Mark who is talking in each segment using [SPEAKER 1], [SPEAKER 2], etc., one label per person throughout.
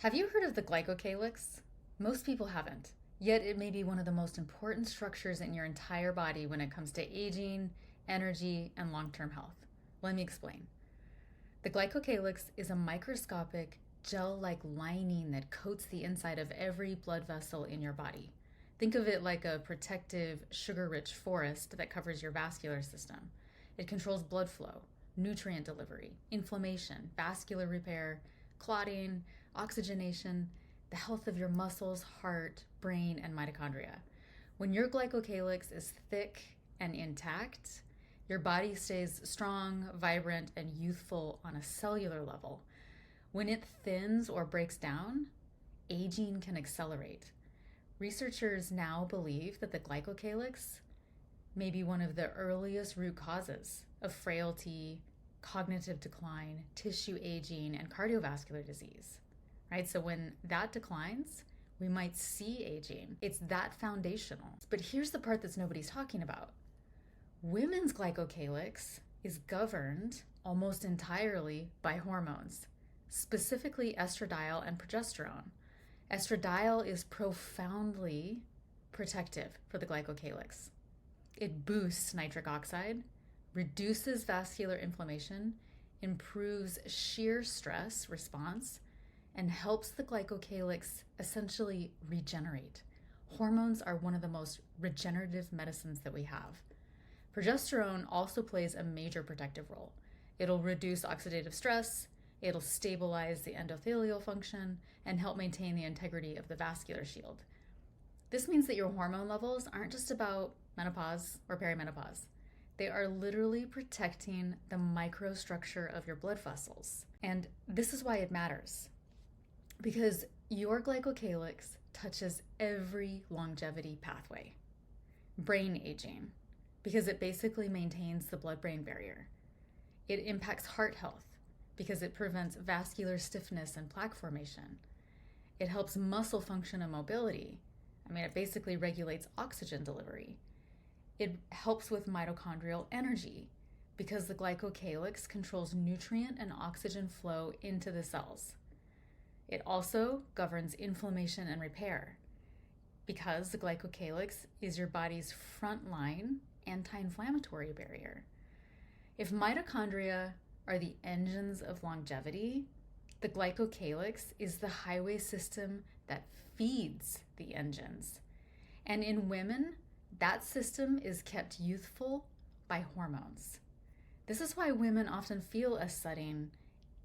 [SPEAKER 1] Have you heard of the glycocalyx? Most people haven't, yet it may be one of the most important structures in your entire body when it comes to aging, energy, and long-term health. Let me explain. The glycocalyx is a microscopic, gel-like lining that coats the inside of every blood vessel in your body. Think of it like a protective, sugar-rich forest that covers your vascular system. It controls blood flow, nutrient delivery, inflammation, vascular repair, clotting, oxygenation, the health of your muscles, heart, brain, and mitochondria. When your glycocalyx is thick and intact, your body stays strong, vibrant, and youthful on a cellular level. When it thins or breaks down, aging can accelerate. Researchers now believe that the glycocalyx may be one of the earliest root causes of frailty, cognitive decline, tissue aging, and cardiovascular disease, right? So when that declines, we might see aging. It's that foundational. But here's the part that nobody's talking about. Women's glycocalyx is governed almost entirely by hormones, specifically estradiol and progesterone. Estradiol is profoundly protective for the glycocalyx. It boosts nitric oxide, reduces vascular inflammation, improves shear stress response, and helps the glycocalyx essentially regenerate. Hormones are one of the most regenerative medicines that we have. Progesterone also plays a major protective role. It'll reduce oxidative stress, it'll stabilize the endothelial function, and help maintain the integrity of the vascular shield. This means that your hormone levels aren't just about menopause or perimenopause. They are literally protecting the microstructure of your blood vessels. And this is why it matters. Because your glycocalyx touches every longevity pathway. Brain aging, because it basically maintains the blood-brain barrier. It impacts heart health, because it prevents vascular stiffness and plaque formation. It helps muscle function and mobility. It basically regulates oxygen delivery. It helps with mitochondrial energy because the glycocalyx controls nutrient and oxygen flow into the cells. It also governs inflammation and repair because the glycocalyx is your body's frontline anti-inflammatory barrier. If mitochondria are the engines of longevity, the glycocalyx is the highway system that feeds the engines. And in women, that system is kept youthful by hormones. This is why women often feel a sudden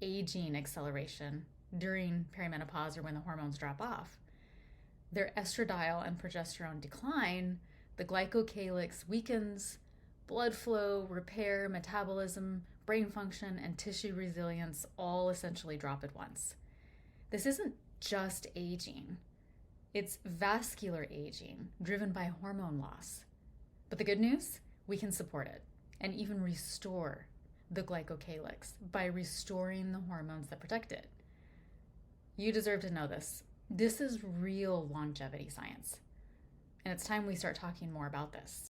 [SPEAKER 1] aging acceleration during perimenopause or when the hormones drop off. Their estradiol and progesterone decline, the glycocalyx weakens, blood flow, repair, metabolism, brain function, and tissue resilience all essentially drop at once. This isn't just aging. It's vascular aging driven by hormone loss. But the good news, we can support it and even restore the glycocalyx by restoring the hormones that protect it. You deserve to know this. This is real longevity science. And it's time we start talking more about this.